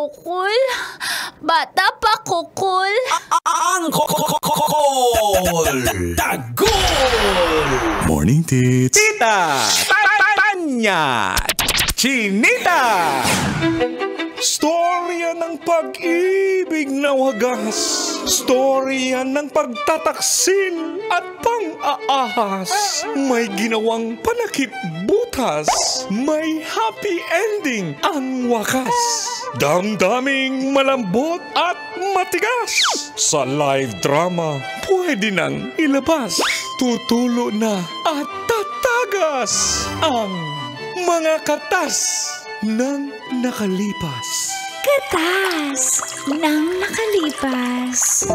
kukul. Bata pa kukul. Ang kukul. Tagol. Morning, tits. Tita. Tanya. Chinita. Storya ng pag-ibig na wagas. Storya ng pagtataksil at pang-aahas. May ginawang panakip butas. May happy ending ang wakas. Damdaming malambot at matigas. Sa live drama, pwede nang ilabas. Tutulo na at tatagas ang mga katas ng nakalipas. Katas ng nakalipas.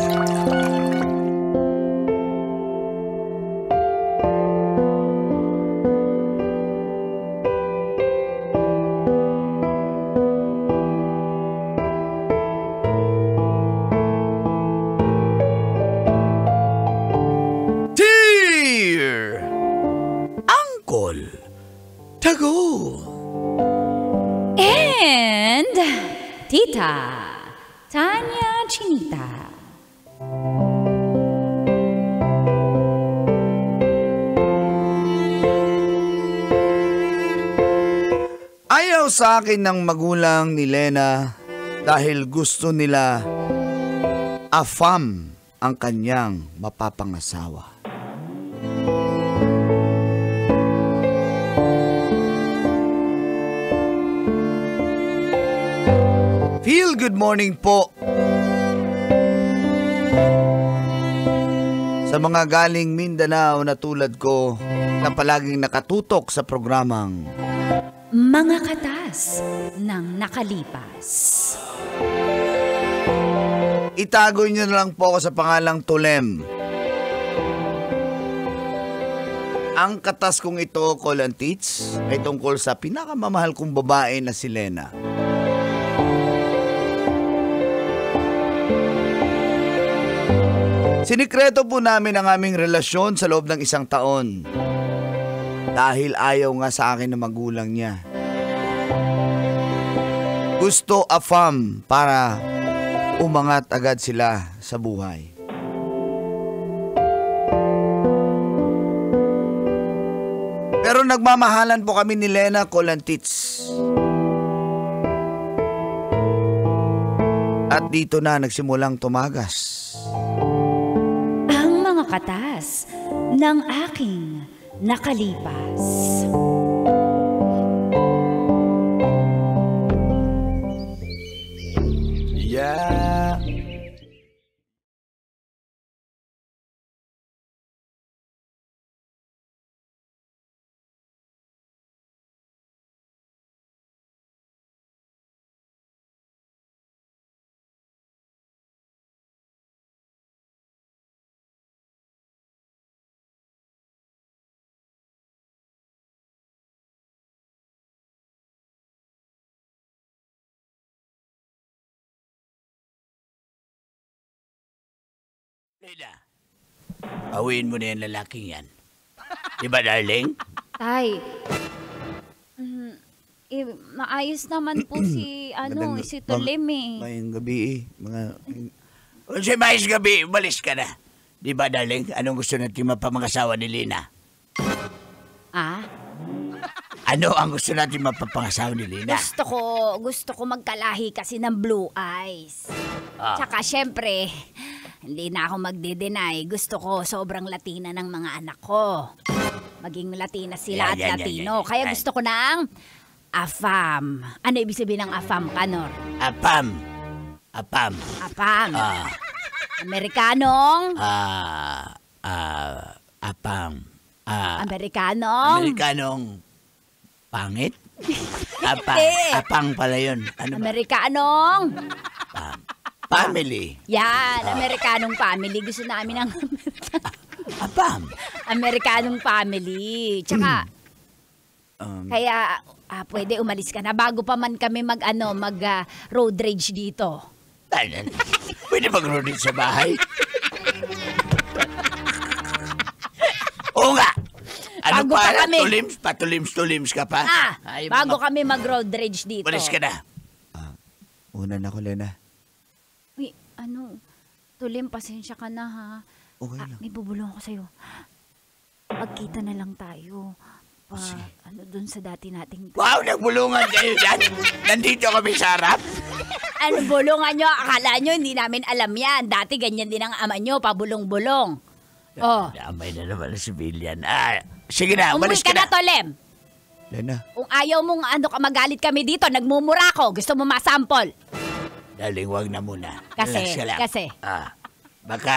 Dear Uncle Tagol And Tita Tanya Chinita. Ayaw sa akin ng magulang ni Lena dahil gusto nila afam ang kanyang mapapangasawa. Feel good morning po sa mga galing Mindanao na tulad ko na palaging nakatutok sa programang Mga katas ng nakalipas. itago niyo na lang po ako sa pangalang Tulem. Ang katas kong ito, Call and Teach, ay tungkol sa pinakamamahal kong babae na si Lena. Sinikreto po namin ang aming relasyon sa loob ng 1 taon. Dahil ayaw nga sa akin ng magulang niya. Gusto afam para umangat agad sila sa buhay. Pero nagmamahalan po kami ni Lena Colantits. At dito na nagsimulang tumagas Katas ng aking nakalipas. Yeah. Lena, awin mo na yung lalaking yan. Diba, darling? Tay, maayos naman po si Tulem eh. Mayang gabi mga... Kung si mais gabi, umalis ka na. Diba, darling? Anong gusto natin mapapangasawa ni Lena? Ah? Ano ang gusto natin mapapangasawa ni Lena? Gusto ko magkalahi kasi ng blue eyes. Tsaka syempre, hindi na ako magde-deny. Gusto ko sobrang Latina ng mga anak ko. Maging Latina sila at Latino. Kaya gusto ko ng afam. Ano ibig sabihin ng afam, Kanor? Apam. Apam. Amerikanong? Apam. Amerikanong? Pangit? Apang pala yun. Ano ba? Amerikanong? Family. Yan, Amerikanong family. Gusto namin ng Apam. Amerikanong family. Tsaka, kaya pwede umalis ka na bago pa man kami mag road rage dito. Pwede mag-road rage sa bahay? Oo nga. Ano Bago pa kami. Patulims ka pa? Bago kami mag-road rage dito. Umalis ka na. Una na ko, Lena. Uy, Tulim, pasensya ka na ha. Okay lang. May bubulong ako sa'yo. Magkita na lang tayo. Dun sa dati nating... Wow, nagbulungan kayo dyan. Nandito kami sa harap. Ano bulungan nyo? Akala nyo, hindi namin alam yan. Dati ganyan din ang ama nyo, pabulong-bulong. Oh. Damay na naman ang civilian. Sige na, Umuwi umalis ka ka na, Tolem. Lena. Kung ayaw mong magalit kami dito, nagmumura ko. Gusto mo masampol. Daling, wag na muna. Kasi, Relax ka lang. kasi. Baka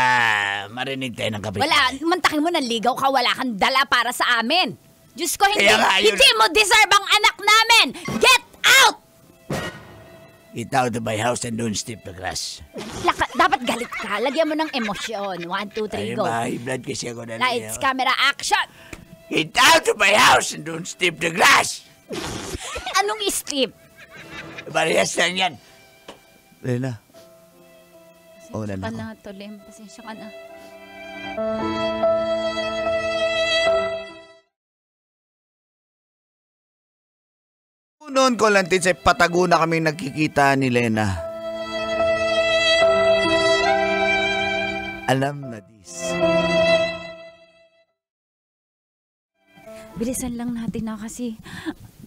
marinig tayo ng kapit. Wala, mantakin mo ng ligaw ka, wala kang dala para sa amin. Diyos ko, Kaya nga, yun- hindi mo deserve ang anak namin! Get out! Get out of my house and don't step the grass. Dapat galit ka. Lagyan mo ng emosyon. 1, 2, 3, Ay, go. high blood kasi ako na Lights, camera, action! Get out of my house and don't step the grass. Anong strip? Parehas lang yan. Lena. Una Pasensya na ka ako. na, Tolem. Pasensya ka na. Noon ko lang, Tits, patago na kami nagkikita ni Lena. Alam na dis. Bilisan lang natin na kasi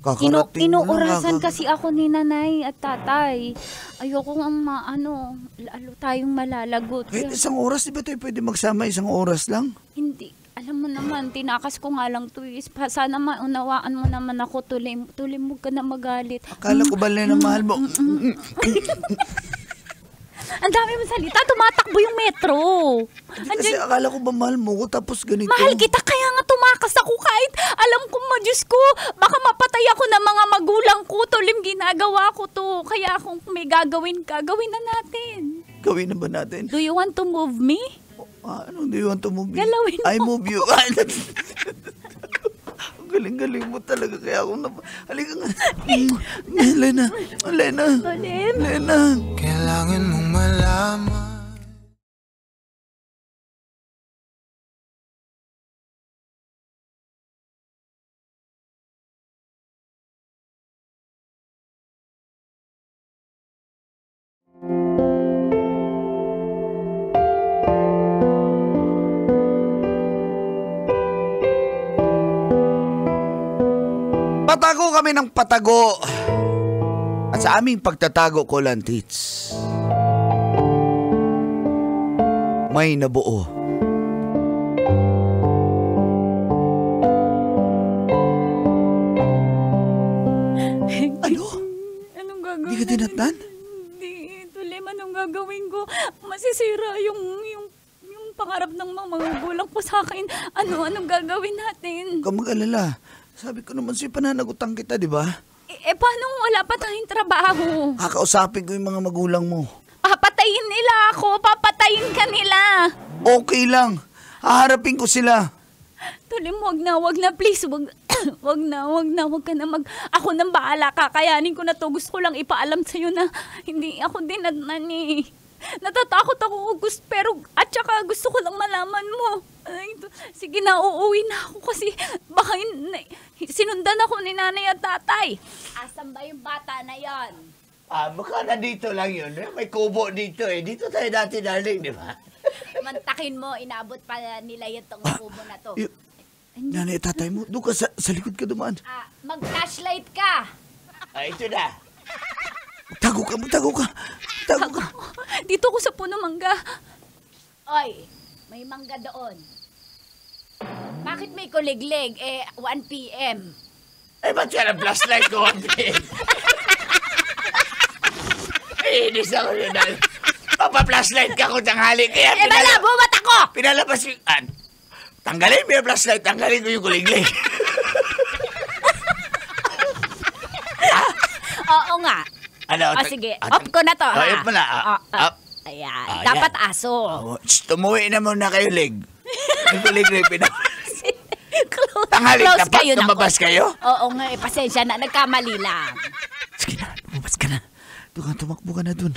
Kakarating mo lang, inuurasan kasi ako ni nanay at tatay. Ayoko ang lalo tayong malalagot. Kahit isang oras, di ba tayo pwede magsama isang oras lang? Hindi. Alam mo naman, tinakas ko nga lang to. Sana maunawaan mo naman ako, Tulim. Tulim, huwag ka na magalit. Akala ko ba, Lena, mahal mo? Ang dami mong salita, tumatakbo yung metro. Kasi akala ko ba mahal mo ko, tapos ganito. Mahal kita, kaya nga tumakas ako kahit alam ko, Diyos ko, baka mapatay ako ng mga magulang ko. Tulim, ginagawa ko to. Kaya kung may gagawin ka, gawin na natin. Gawin na ba natin? Do you want to move me? Ano, do you want to move me? Galawin mo. I move you. Ang galing-galing mo talaga. Kaya ako na... Halika nga. Lena. Lena. Tulim. Lena. Kailangan mong malaman. Patago kami ng patago. At sa aming pagtatago ko lang, Tits, may nabuo. Ano? Anong gagawin? Di ka dinatnan? Hindi, Tulim, anong gagawin ko? Masisira yung pangarap ng mga magulang ko sa akin. Anong gagawin natin? Huwag kang mag-alala. Sabi ko naman sa'yo, pananagutan kita, di ba? Paano wala pa tayong trabaho? Kakausapin ko yung mga magulang mo. Papatayin nila ako. Papatayin ka nila. Okay lang. Haharapin ko sila. Tulim, wag na, please. Wag ka na ako nang bahala, kakayanin ko na to. Gusto ko lang ipaalam sa'yo na hindi ako dinadnan eh. Natatakot ako, pero at saka gusto ko lang malaman mo. Sige na, uuwi na ako kasi baka sinundan ako ni nanay at tatay. Asan ba yung bata na yon? Baka nandito lang yun. May kubo dito eh. Dito tayo dati, darling, di ba? Mantakin mo, inabot pa nila yung tong kubo na to. Nanay, tatay mo, doon ka sa likod ka dumaan. Mag-flashlight ka. Ito na. Tago ka. Dito ko sa puno mangga. Oy, may mangga doon. Bakit may kuliglig? 1 p.m. Ba't yan ang flashlight ko? Inis ako yun. Papa-flashlight ka ko tanghali. Kaya malabo mata ko! pinalabas yung... tanggalin mo yung flashlight. Tanggalin ko yung kuliglig. Oo nga. Sige, off ko na to, ha? Off mo na. Ayan, Ayan. dapat aso. Tumuwi na muna kayo, leg. Yung kuliglig, tanghali, Close dapat kayo na lumabas kayo? Oo nga, pasensya na, nagkamali lang. Sige na, lumabas ka na. Doon ka, tumakbo ka na doon.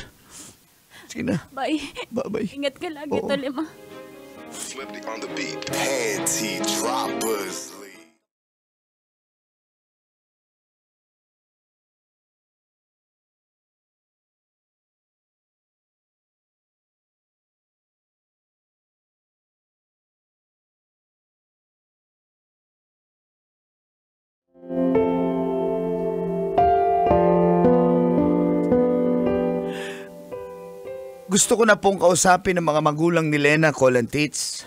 Sige na. Bye. Bye-bye. Ingat ka lagi, Oo. Tolima. Flipped on the beat. Panty droppers. Gusto ko na pong kausapin ng mga magulang ni Lena, Col and Tits.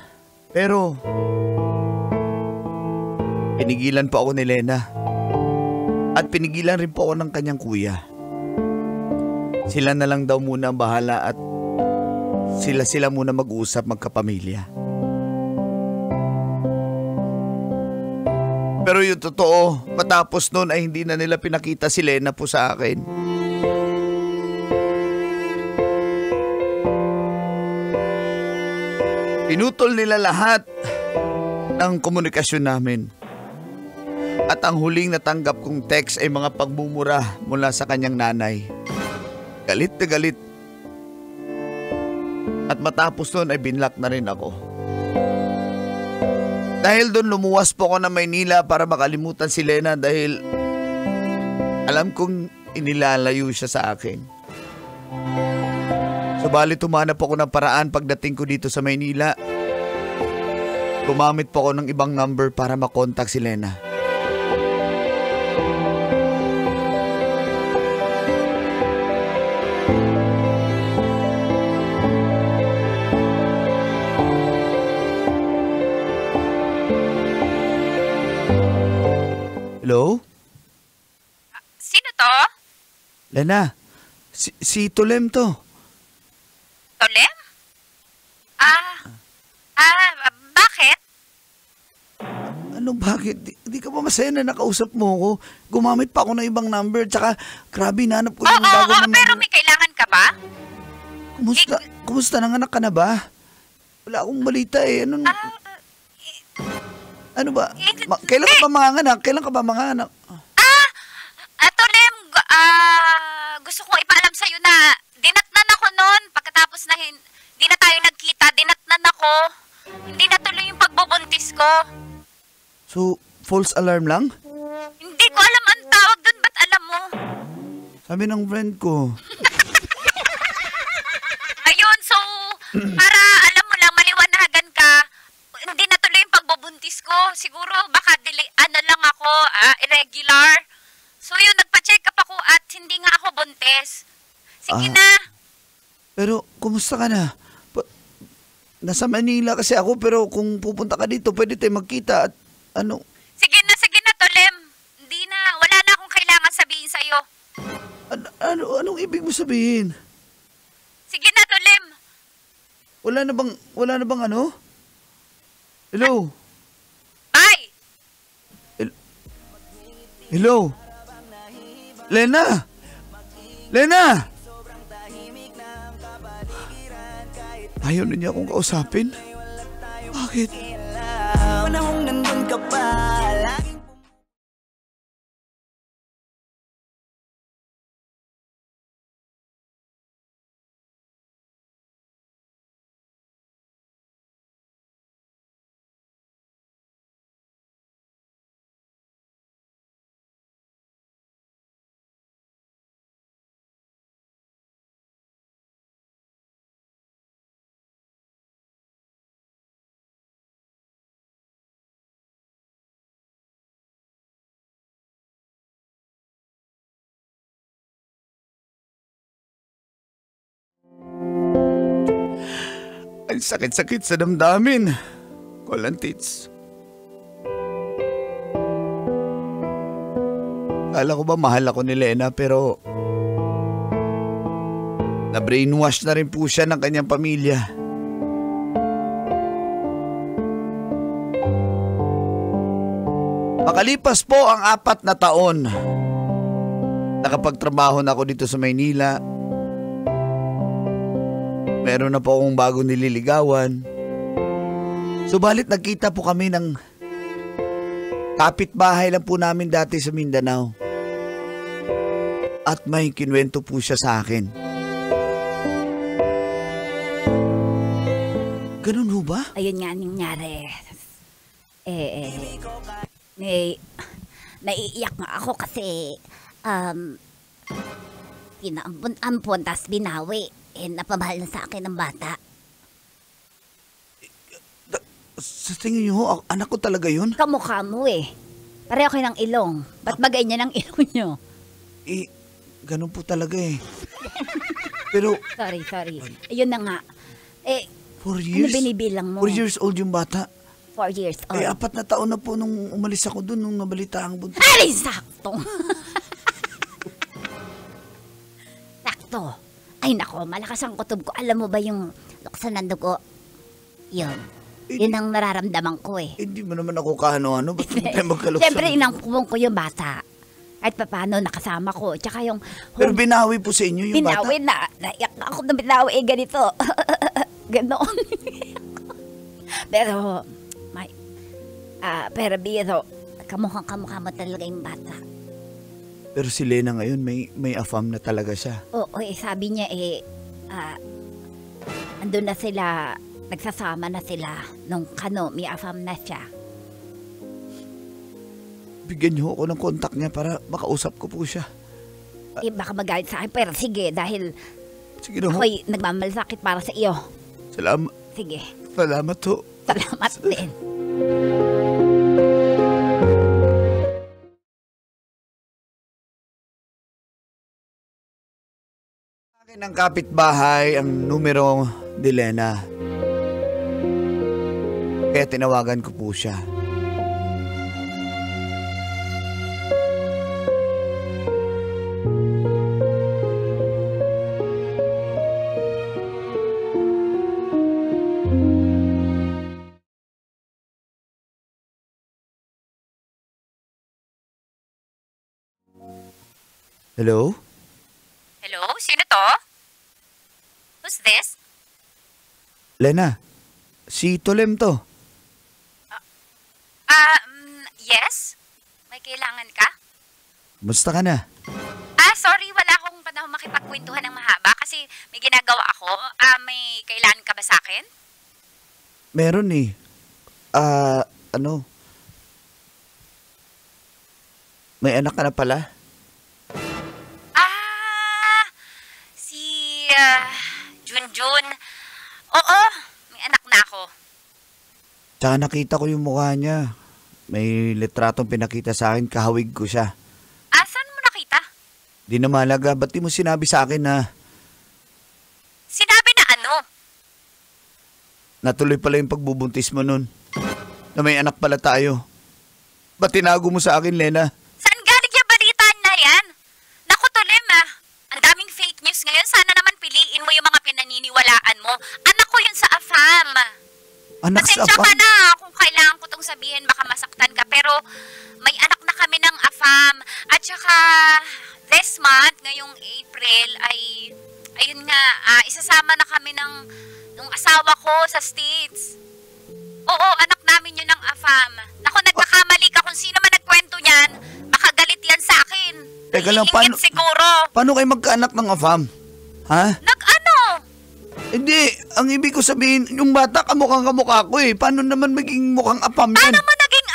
Pero, pinigilan po ako ni Lena. At pinigilan rin po ako ng kanyang kuya. Sila na lang daw muna ang bahala at sila muna mag-uusap magkapamilya. Pero yung totoo, matapos noon ay hindi na nila pinakita si Lena po sa akin. Pinutol nila lahat ng komunikasyon namin. At ang huling natanggap kong text ay mga pagmumura mula sa kanyang nanay. Galit na galit. At matapos noon ay binlock na rin ako. Dahil doon lumuwas po ako ng Maynila para makalimutan si Lena dahil alam kong inilalayo siya sa akin. Subalit humanap ako ng paraan pagdating ko dito sa Maynila. Gumamit po ako ng ibang number para makontak si Lena. Hello? Sino to? Lena, si Tulem to. Tolem? Bakit? Ano bakit? Di ka ba masaya na nakausap mo ko? Gumamit pa ako ng ibang number. Tsaka, grabe, nanap ko yung bago naman. Pero may kailangan ka ba? Kumusta? Kumusta? Nanganak ka na ba? Wala akong balita eh. Ano ba? Kailan ka ba manganganak? Kailan ka ba manganganak? Tolem, gusto kong ipaalam sa'yo na dinatnan ako noon. Pagkatapos na hindi na tayo nagkita, dinatnan ako. Hindi na tuloy yung pagbubuntis ko. So, false alarm lang? Hindi ko alam ang tawag doon. Ba't alam mo? Sabi ng friend ko. Ayun, so, para alam mo lang, maliwanagan ka, hindi na tuloy yung pagbubuntis ko. Siguro, baka lang ako, irregular. So yun, nagpa-check up ako at hindi nga ako buntis. Sige na. Pero, kumusta ka na? Nasa Manila kasi ako, pero kung pupunta ka dito, pwede tayo magkita at ano? Sige na, Tolem. Hindi na, wala na akong kailangan sabihin sa'yo. Anong ibig mo sabihin? Sige na, Tolem. Wala na bang ano? Hello? Bye! Hello? Lena! Lena! Ayaw na niya akong kausapin? Bakit? Panahong nandun ka pa, laging Ang sakit-sakit sa damdamin. Kolantits. Kala ko ba mahal ako ni Lena pero na-brainwash na rin po siya ng kanyang pamilya. Makalipas po ang 4 na taon, nakapagtrabaho na ako dito sa Maynila. Meron na po akong bagong nililigawan. Subalit nagkita po kami ng kapitbahay lang po namin dati sa Mindanao. At may kinuwento po siya sa akin. Ganun ho ba? Ayun nga nangyari. Naiiyak nga ako kasi pinaampun tas binawi. Napamahal na sa akin ng bata. Sa tingin niyo ho, anak ko talaga yun? Kamukha mo eh. Pareho kayo ng ilong. Ba't ba ganyan ang ilong nyo? Ganun po talaga eh. Pero, Sorry. Ayun na nga. 4 Ano years? binibilang mo? 4 years old yung bata. 4 years old. 4 na taon na po nung umalis ako dun, nung nabalita ang buntis. Ay, sakto. Sakto. Ay, nako, malakas ang kutob ko. Alam mo ba yung luksan ng dugo? Yun. Yun ang nararamdaman ko eh. Hindi mo naman ako kahano-ano. Ba't mo tayo magkaluksan? Siyempre, inangkubong ko yung bata. Kahit paano nakasama ko. Tsaka yung... Pero binawi po sa inyo yung binawi bata? Naiyak ako na binawi ganito. Ganon. Pero, pero biro, kamukha mo talaga yung bata. Pero si Lena ngayon, may afam na talaga siya. Oo, sabi niya andun na sila, nagsasama na sila nung may afam na siya. Bigyan niyo ako ng kontak niya para makausap ko po siya. Baka magalit sa akin, pero sige, dahil Sige na ho. ako'y nagmamalasakit para sa iyo. Salamat. Sige, Salamat ho. salamat din. Akin ang kapitbahay ang numero ni Lena. Kaya tinawagan ko po siya. Hello? Hello? Sino to? Who's this? Lena, si Tolem to. Yes? May kailangan ka? Musta ka na? Sorry, wala akong panahon makipagkwentuhan ng mahaba kasi may ginagawa ako. May kailangan ka ba sa akin? Meron eh. Ano? May anak ka na pala? Si Junjun. Oo, may anak na ako. Tsaka nakita ko yung mukha niya. May litratong pinakita sa akin, kahawig ko siya. Saan mo nakita? Di na malaga, ba't di mo sinabi sa akin na Sinabi na ano? natuloy pala yung pagbubuntis mo nun? Na may anak pala tayo. Ba't tinago mo sa akin, Lena? Saan galing yung balita na yan? Naku, Tolem, ang daming fake news ngayon. Sana naman piliin mo yung mga pinaniniwalaan mo. Anak ko yun sa AFAM. Anak sa Pasensya ka apa? na kung kailangan ko tong sabihin, baka masaktan ka. Pero may anak na kami ng AFAM. At saka this month, ngayong April, ayun nga, isasama na kami ng asawa ko sa States. Oo, anak namin yun ng AFAM. Naku, nagkakamali ka kung sino man nagkwento niyan. Baka galit yan sa akin. Teka lang, Naiingit siguro. Paano kayo magkaanak ng afam? Ha? Nag-ano? Hindi, ang ibig ko sabihin, yung bata kamukha ko eh. Paano naman maging mukhang apam yan? Paano mo naging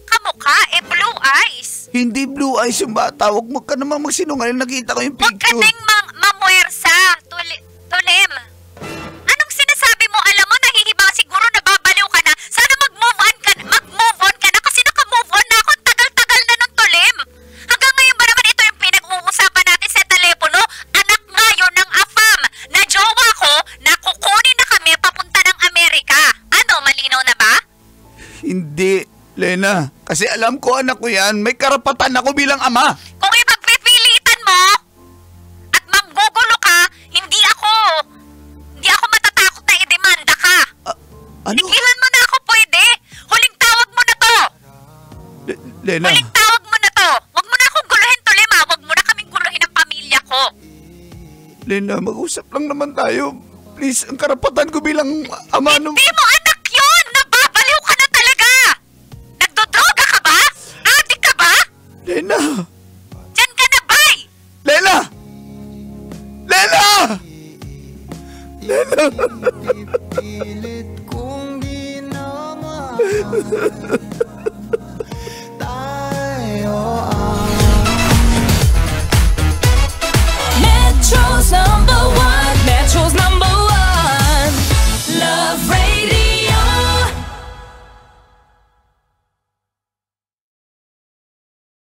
kamukha? Blue eyes. Hindi blue eyes yung bata. Huwag mo ka naman magsinungaling. Nakita ko yung Huwag ka picture. nang mamuwersa, Tolem. Anong sinasabi mo? Alam mo, nahihibang siguro, nababaliw ka na. Sana mag-move on ka na kasi naka-move on na ako. Tagal-tagal na ng Tolem. Hanggang ngayon ba naman ito yung pinag-uusapan natin sa telepono? Anak nga yun ng AFAM na jowa ko na kukunin na kami papunta ng Amerika. Ano, malinaw na ba? Hindi, Lena. Kasi alam ko anak ko yan. May karapatan ako bilang ama. Kung ipagpipilitan mo at manggugulo ka, hindi ako matatakot na idemanda ka. Ano? Tigilan mo na ako pwede. Huling tawag mo na to. Lena. Huling tawag mo na to. Huwag mo na akong guluhin, Tolema. Huwag mo na kaming guluhin ang pamilya ko. Lena, mag-usap lang naman tayo. Please, ang karapatan ko bilang ama nung... Hindi mo anak yun. Nababaliw ka na talaga. Nagdodroga ka ba? Adik ka ba? Lena! Diyan ka na, bye. Lena! Lena! Lena! Pilit kong ginamahal